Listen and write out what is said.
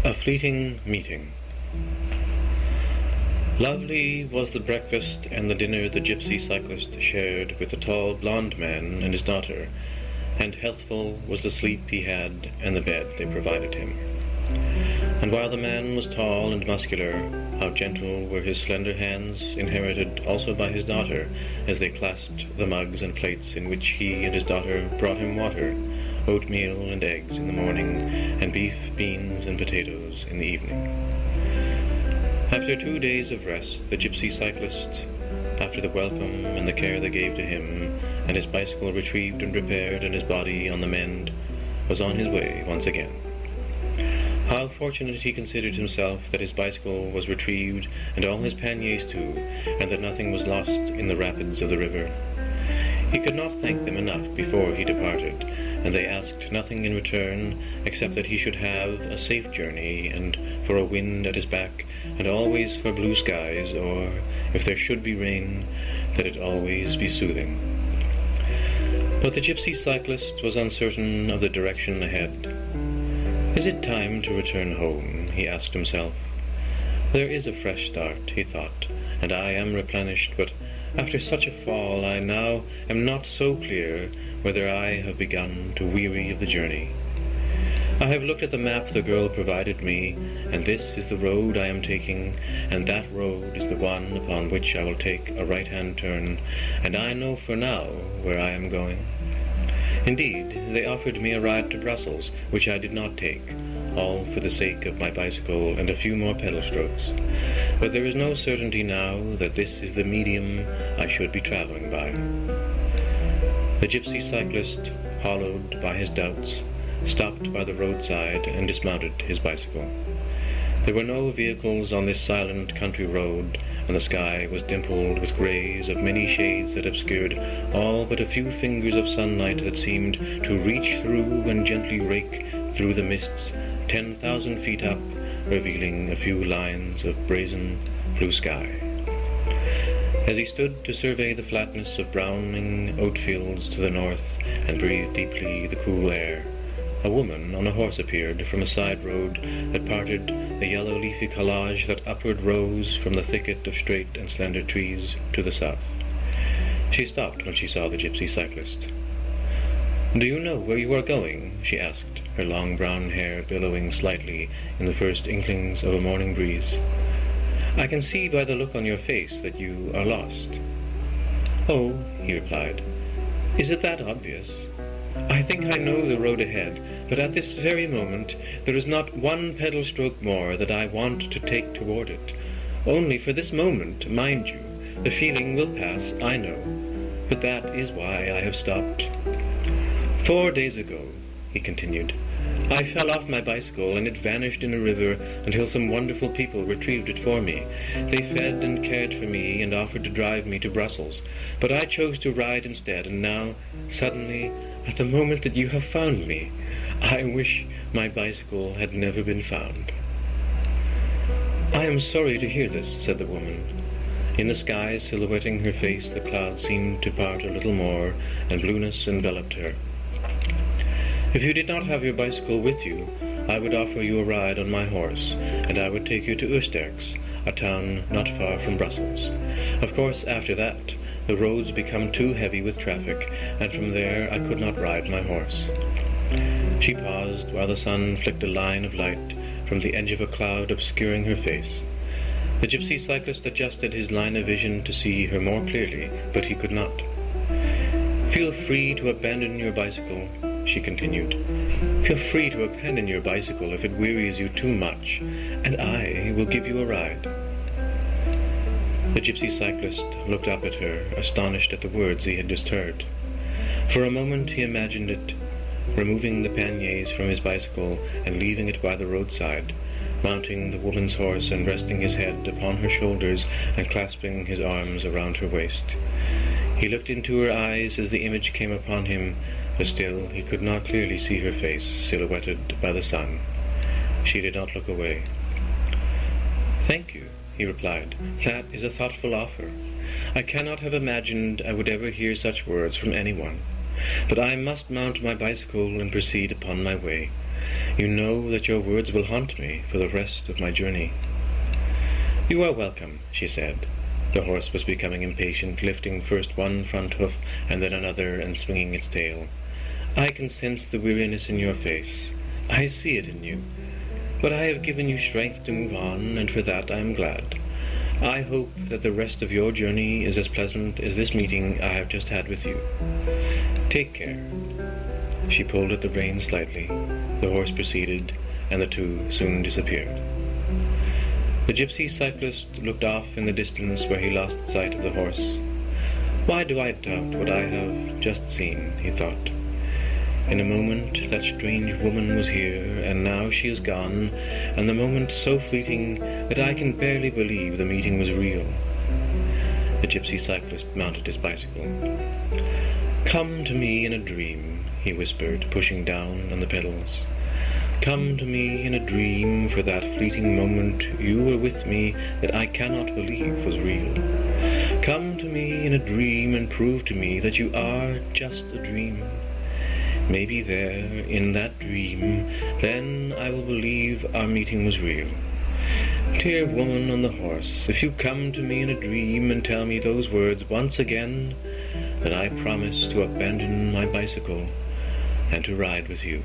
A fleeting meeting. Lovely was the breakfast and the dinner the gypsy cyclist shared with the tall blonde man and his daughter, and healthful was the sleep he had and the bed they provided him. And while the man was tall and muscular, how gentle were his slender hands, inherited also by his daughter, as they clasped the mugs and plates in which he and his daughter brought him water, oatmeal and eggs in the morning, and beef, beans, and potatoes in the evening. After 2 days of rest, the gypsy cyclist, after the welcome and the care they gave to him, and his bicycle retrieved and repaired and his body on the mend, was on his way once again. How fortunate he considered himself that his bicycle was retrieved and all his panniers too, and that nothing was lost in the rapids of the river. He could not thank them enough before he departed, and they asked nothing in return except that he should have a safe journey, and for a wind at his back, and always for blue skies, or, if there should be rain, that it always be soothing. But the gypsy cyclist was uncertain of the direction ahead. Is it time to return home? He asked himself. There is a fresh start, he thought, and I am replenished, but after such a fall I now am not so clear whether I have begun to weary of the journey. I have looked at the map the girl provided me, and this is the road I am taking, and that road is the one upon which I will take a right-hand turn, and I know for now where I am going. Indeed, they offered me a ride to Brussels, which I did not take, all for the sake of my bicycle and a few more pedal strokes. But there is no certainty now that this is the medium I should be traveling by. The gypsy cyclist, hollowed by his doubts, stopped by the roadside and dismounted his bicycle. There were no vehicles on this silent country road, and the sky was dimpled with greys of many shades that obscured all but a few fingers of sunlight that seemed to reach through and gently rake through the mists 10,000 feet up, revealing a few lines of brazen blue sky. As he stood to survey the flatness of browning oat fields to the north and breathe deeply the cool air, a woman on a horse appeared from a side road that parted the yellow leafy collage that upward rose from the thicket of straight and slender trees to the south. She stopped when she saw the gypsy cyclist. "Do you know where you are going?" she asked, her long brown hair billowing slightly in the first inklings of a morning breeze. "I can see by the look on your face that you are lost." "Oh," he replied, "is it that obvious? I think I know the road ahead, but at this very moment there is not one pedal stroke more that I want to take toward it. Only for this moment, mind you. The feeling will pass, I know, but that is why I have stopped. 4 days ago," he continued, "I fell off my bicycle and it vanished in a river until some wonderful people retrieved it for me. They fed and cared for me and offered to drive me to Brussels, but I chose to ride instead, and now, suddenly, at the moment that you have found me, I wish my bicycle had never been found." "I am sorry to hear this," said the woman. In the sky silhouetting her face, the clouds seemed to part a little more, and blueness enveloped her. "If you did not have your bicycle with you, I would offer you a ride on my horse, and I would take you to Oosterks, a town not far from Brussels. Of course, after that, the roads become too heavy with traffic, and from there I could not ride my horse." She paused while the sun flicked a line of light from the edge of a cloud obscuring her face. The gypsy cyclist adjusted his line of vision to see her more clearly, but he could not. "Feel free to abandon your bicycle," she continued. "Feel free to abandon your bicycle if it wearies you too much, and I will give you a ride." The gypsy cyclist looked up at her, astonished at the words he had just heard. For a moment he imagined it, removing the panniers from his bicycle and leaving it by the roadside, mounting the woman's horse and resting his head upon her shoulders and clasping his arms around her waist. He looked into her eyes as the image came upon him, but still he could not clearly see her face silhouetted by the sun. She did not look away. "Thank you," he replied. "That is a thoughtful offer. I cannot have imagined I would ever hear such words from anyone. But I must mount my bicycle and proceed upon my way. You know that your words will haunt me for the rest of my journey." "You are welcome," she said. The horse was becoming impatient, lifting first one front hoof and then another and swinging its tail. "I can sense the weariness in your face. I see it in you. But I have given you strength to move on, and for that I am glad. I hope that the rest of your journey is as pleasant as this meeting I have just had with you. Take care." She pulled at the reins slightly. The horse proceeded, and the two soon disappeared. The gypsy cyclist looked off in the distance where he lost sight of the horse. "Why do I doubt what I have just seen?" he thought. "In a moment that strange woman was here, and now she is gone, and the moment so fleeting that I can barely believe the meeting was real." The gypsy cyclist mounted his bicycle. "Come to me in a dream," he whispered, pushing down on the pedals. "Come to me in a dream, for that fleeting moment you were with me that I cannot believe was real. Come to me in a dream and prove to me that you are just a dream. Maybe there, in that dream, then I will believe our meeting was real. Dear woman on the horse, if you come to me in a dream and tell me those words once again, then I promise to abandon my bicycle and to ride with you."